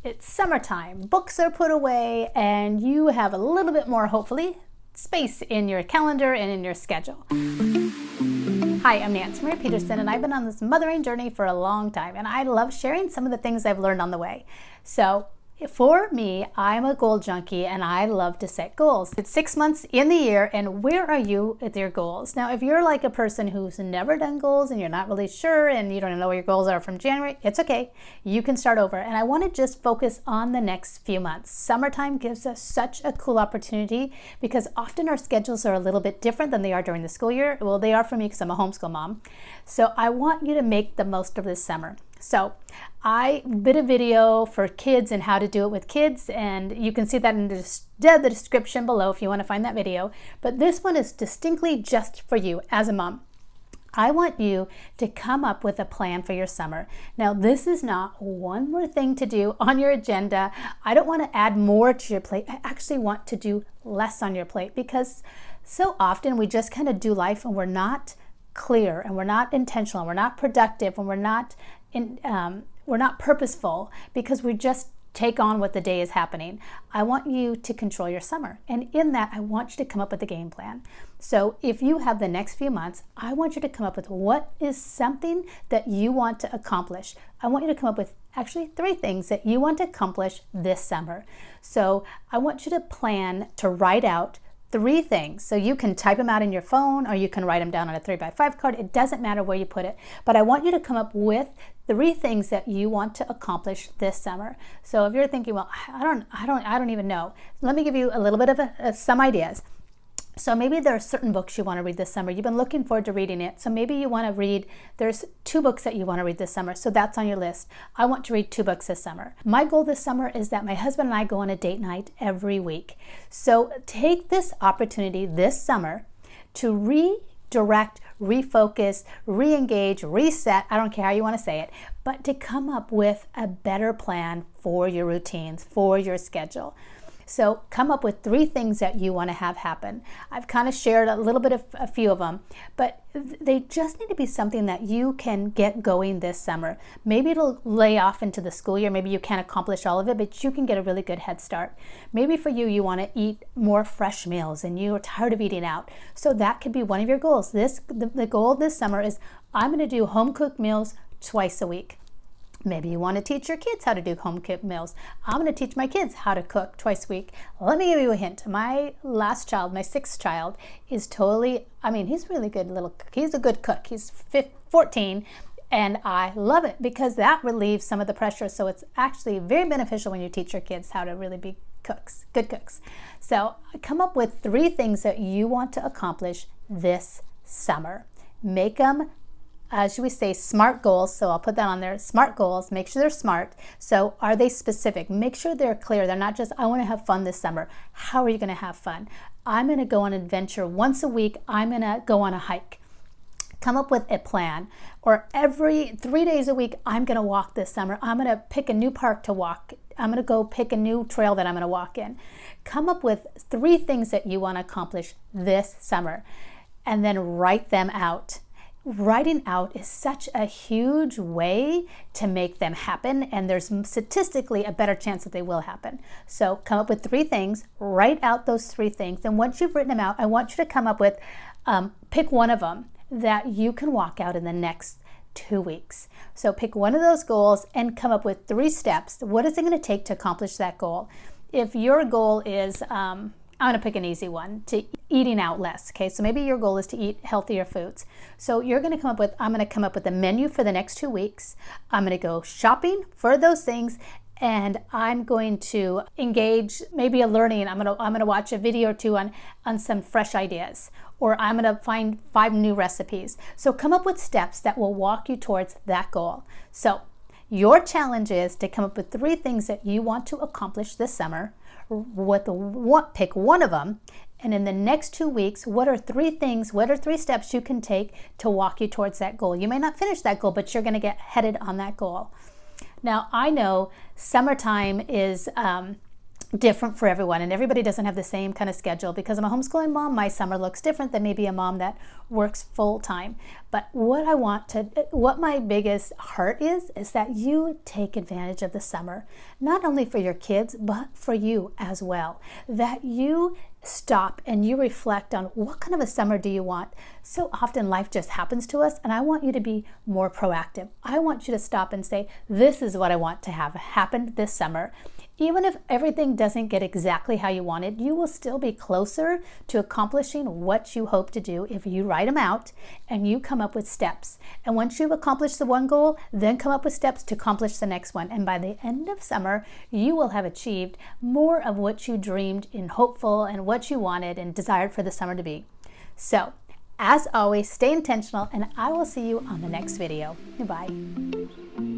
It's summertime, books are put away, and you have a little bit more, hopefully, space in your calendar and in your schedule. Hi, I'm Nancy Marie Peterson, and I've been on this mothering journey for a long time, and I love sharing some of the things I've learned on the way. So for me, I'm a goal junkie and I love to set goals. It's 6 months in the year, and where are you with your goals? Now, if you're like a person who's never done goals and you're not really sure and you don't know what your goals are from January, it's okay. You can start over. And I want to just focus on the next few months. Summertime gives us such a cool opportunity because often our schedules are a little bit different than they are during the school year. Well, they are for me because I'm a homeschool mom. So I want you to make the most of this summer. So I did a video for kids and how to do it with kids, and you can see that in the description below if you want to find that video. But this one is distinctly just for you as a mom. I want you to come up with a plan for your summer. Now, this is not one more thing to do on your agenda. I don't want to add more to your plate. I actually want to do less on your plate because so often we just kind of do life and we're not clear and we're not intentional, we're not productive, and we're not purposeful because we just take on what the day is happening. I want you to control your summer, and in that I want you to come up with a game plan. So if you have the next few months, I want you to come up with what is something that you want to accomplish. I want you to come up with actually 3 things that you want to accomplish this summer. So I want you to plan to write out 3 things. So you can type them out in your phone or you can write them down on a 3x5 card. It doesn't matter where you put it, but I want you to come up with 3 things that you want to accomplish this summer. So if you're thinking, well, I don't even know. Let me give you a little bit of some ideas. So maybe there are certain books you want to read this summer. You've been looking forward to reading it. So maybe you want to read, there's 2 books that you want to read this summer. So that's on your list. I want to read 2 books this summer. My goal this summer is that my husband and I go on a date night every week. So take this opportunity this summer to redirect, refocus, re-engage, reset, I don't care how you want to say it, but to come up with a better plan for your routines, for your schedule. So come up with 3 things that you want to have happen. I've kind of shared a little bit of a few of them, but they just need to be something that you can get going this summer. Maybe it'll lay off into the school year. Maybe you can't accomplish all of it, but you can get a really good head start. Maybe for you, you want to eat more fresh meals and you're tired of eating out. So that could be one of your goals. The goal this summer is I'm going to do home cooked meals twice a week. Maybe you want to teach your kids how to do home cooked meals. I'm going to teach my kids how to cook twice a week. Let me give you a hint. My last child, my 6th child, is he's really good little cook. He's a good cook. He's 14, and I love it because that relieves some of the pressure. So it's actually very beneficial when you teach your kids how to really be cooks, good cooks. So come up with 3 things that you want to accomplish this summer. Make them, as we say, SMART goals. So I'll put that on there. SMART goals. Make sure they're smart. So are they specific? Make sure they're clear. They're not just, I want to have fun this summer. How are you going to have fun? I'm going to go on an adventure once a week. I'm going to go on a hike. Come up with a plan. Or every 3 days a week, I'm going to walk this summer. I'm going to pick a new park to walk. I'm going to go pick a new trail that I'm going to walk in. Come up with 3 things that you want to accomplish this summer and then write them out. Writing out is such a huge way to make them happen, and there's statistically a better chance that they will happen. So come up with 3 things, write out those 3 things, and once you've written them out, I want you to come up with, pick one of them that you can walk out in the next 2 weeks. So pick one of those goals and come up with 3 steps. What is it going to take to accomplish that goal? If your goal is, I'm going to pick an easy one, to eating out less. Okay, so maybe your goal is to eat healthier foods. So you're going to come up with, I'm going to come up with a menu for the next 2 weeks. I'm going to go shopping for those things, and I'm going to engage maybe a learning. I'm going to watch a video or 2 on some fresh ideas, or I'm going to find 5 new recipes. So come up with steps that will walk you towards that goal. So your challenge is to come up with 3 things that you want to accomplish this summer. Pick one of them, and in the next 2 weeks, what are 3 steps you can take to walk you towards that goal? You may not finish that goal, but you're going to get headed on that goal. Now, I know summertime is different for everyone, and everybody doesn't have the same kind of schedule. Because I'm a homeschooling mom, my summer looks different than maybe a mom that works full time. But what my biggest heart is that you take advantage of the summer, not only for your kids, but for you as well. That you stop and you reflect on what kind of a summer do you want. So often life just happens to us, and I want you to be more proactive. I want you to stop and say, this is what I want to have happen this summer. Even if everything doesn't get exactly how you wanted, you will still be closer to accomplishing what you hope to do if you write them out and you come up with steps. And once you've accomplished the one goal, then come up with steps to accomplish the next one. And by the end of summer, you will have achieved more of what you dreamed and hopeful and what you wanted and desired for the summer to be. So, as always, stay intentional, and I will see you on the next video. Goodbye.